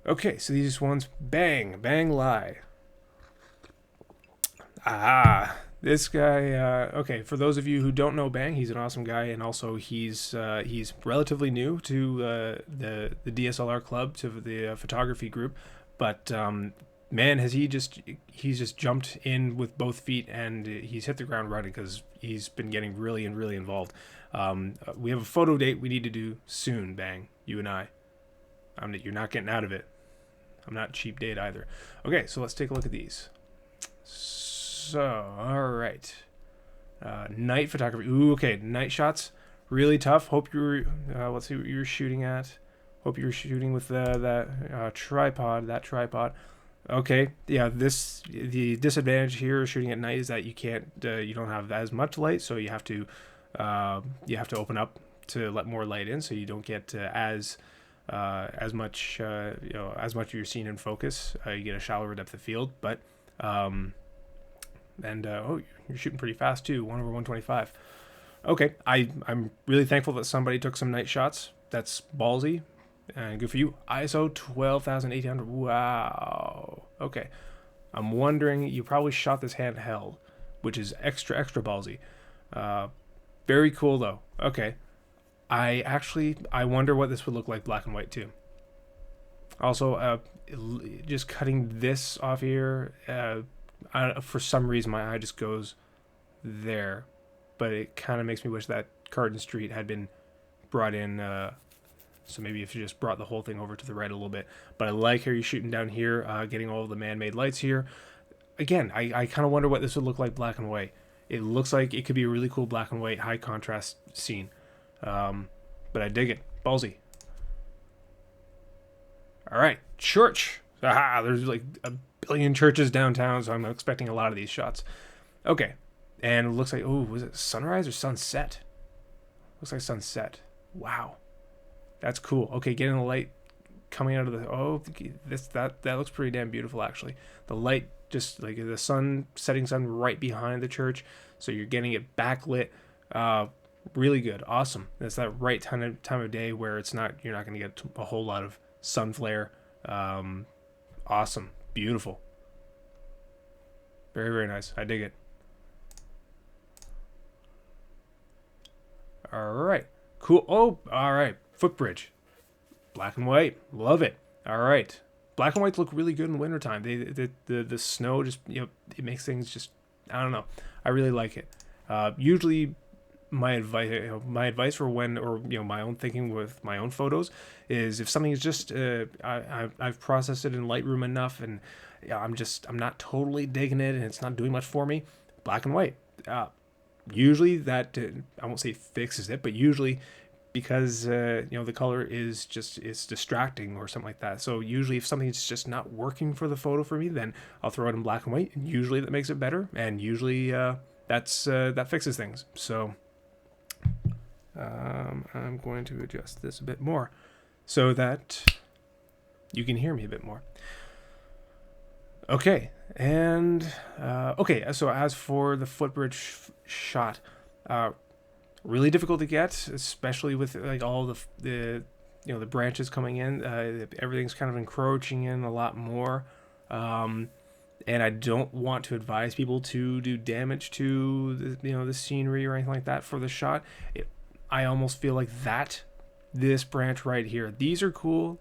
Okay, so these ones, bang, bang, lie. Ah, this guy. Okay, for those of you who don't know Bang, he's an awesome guy, and also he's relatively new to the DSLR club, to the photography group. But man, he's just jumped in with both feet, and he's hit the ground running because he's been getting really involved. We have a photo date we need to do soon, Bang. You and I. You're not getting out of it. I'm not cheap date either. Okay, so let's take a look at these. So, all right. Night photography. Ooh, okay. Night shots, really tough. Hope you're. Let's see what you're shooting at. Hope you're shooting with that tripod. That tripod. Okay. Yeah. The disadvantage here shooting at night is that you can't. You don't have as much light, so you have to. You have to open up to let more light in, so you don't get as much. As much of your scene in focus. You get a shallower depth of field, but. Oh, you're shooting pretty fast too, 1/125. Okay, I'm really thankful that somebody took some night shots. That's ballsy, and good for you. ISO 12,800. Wow. Okay, I'm wondering, you probably shot this handheld, which is extra ballsy. Very cool though. Okay, I wonder what this would look like black and white too. Also, just cutting this off here. For some reason my eye just goes there, but it kind of makes me wish that Carden Street had been brought in, so maybe if you just brought the whole thing over to the right a little bit. But I like how you're shooting down here, getting all of the man-made lights here. Again, I kind of wonder what this would look like black and white. It looks like it could be a really cool black and white high contrast scene, but I dig it. Ballsy. All right, church. Aha, there's like a billion churches downtown, so I'm expecting a lot of these shots. Okay, and it looks like, oh, was it sunrise or sunset? Looks like sunset. Wow, that's cool. Okay, getting the light coming out of that looks pretty damn beautiful actually. The light, just like the setting sun right behind the church, so you're getting it backlit. Really good, awesome. That's that right time of day where you're not going to get a whole lot of sun flare. Awesome. Beautiful. Very nice. I dig it. All right. Cool. Oh, all right. Footbridge. Black and white. Love it. All right. Black and whites look really good in the wintertime. The snow just, it makes things just, I don't know. I really like it. Usually my advice for when, or my own thinking with my own photos is, if something is just I've processed it in Lightroom enough, and I'm not totally digging it and it's not doing much for me, black and white. Usually that I won't say fixes it, but usually, because the color is it's distracting or something like that. So usually if something's just not working for the photo for me, then I'll throw it in black and white, and usually that makes it better, and usually that fixes things. So I'm going to adjust this a bit more so that you can hear me a bit more. Okay, and so as for the footbridge shot, really difficult to get, especially with like all the branches coming in. Everything's kind of encroaching in a lot more, and I don't want to advise people to do damage to the scenery or anything like that for the shot. I almost feel like this branch right here. These are cool.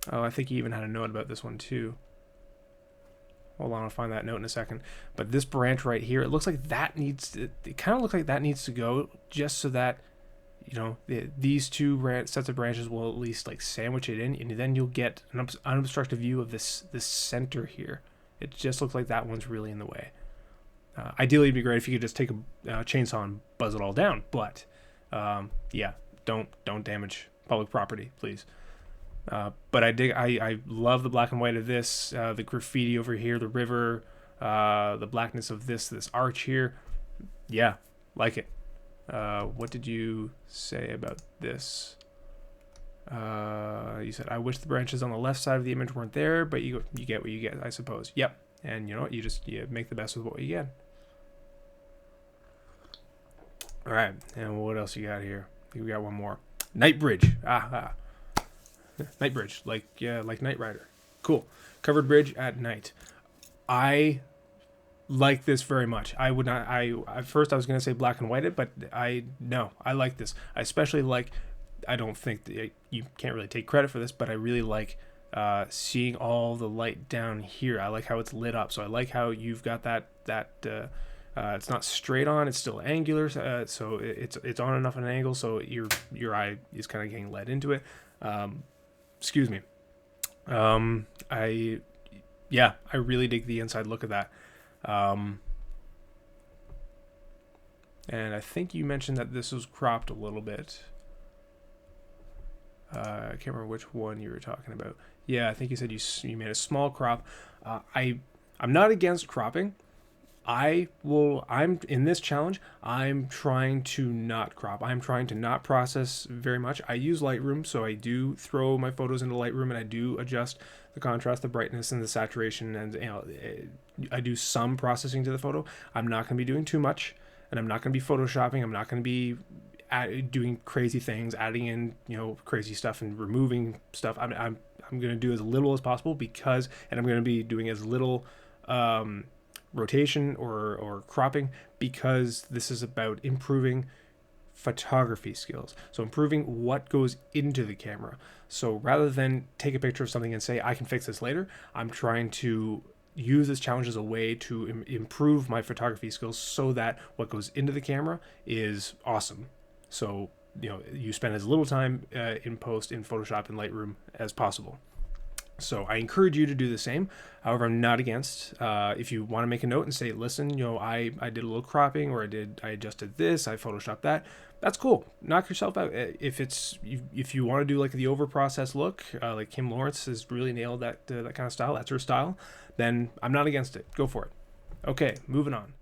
I think he even had a note about this one too. Hold on, I'll find that note in a second. But this branch right here, it looks like it kind of looks like that needs to go, just so that these two sets of branches will at least like sandwich it in, and then you'll get an unobstructed view of this center here. It just looks like that one's really in the way. Ideally, it'd be great if you could just take a chainsaw and buzz it all down. But yeah, don't damage public property, please. But I love the black and white of this, the graffiti over here, the river, the blackness of this arch here. Yeah, like it. What did you say about this? You said, I wish the branches on the left side of the image weren't there, but you get what you get, I suppose. Yep. And you know what? You make the best with what you get. All right. And what else you got here? I think we got one more. Night bridge. Night bridge, like Knight Rider. Cool. Covered bridge at night. I like this very much. I would not. I at first I was gonna say black and white it, but I like this. I especially like. I don't think that you can't really take credit for this, but I really like seeing all the light down here. I like how it's lit up. So I like how you've got that. It's not straight on. It's still angular. So it's on enough at an angle. So your eye is kind of getting led into it. Excuse me. I really dig the inside look of that. And I think you mentioned that this was cropped a little bit. I can't remember which one you were talking about. Yeah, I think you said you made a small crop. I'm not against cropping. I'm in this challenge. I'm trying to not crop. I'm trying to not process very much. I use Lightroom, so I do throw my photos into Lightroom, and I do adjust the contrast, the brightness, and the saturation, and I do some processing to the photo. I'm not going to be doing too much, and I'm not going to be photoshopping. I'm not going to be doing crazy things, adding in crazy stuff and removing stuff. I'm going to do as little as possible and I'm going to be doing as little rotation or cropping, because this is about improving photography skills. So improving what goes into the camera. So rather than take a picture of something and say I can fix this later, I'm trying to use this challenge as a way to improve my photography skills so that what goes into the camera is awesome. So you spend as little time in post in Photoshop and Lightroom as possible. So I encourage you to do the same. However, I'm not against. If you want to make a note and say, listen, I did a little cropping, or I adjusted this, I photoshopped that. That's cool. Knock yourself out. If you want to do like the over processed look, like Kim Lawrence has really nailed that kind of style. That's her style. Then I'm not against it. Go for it. Okay, moving on.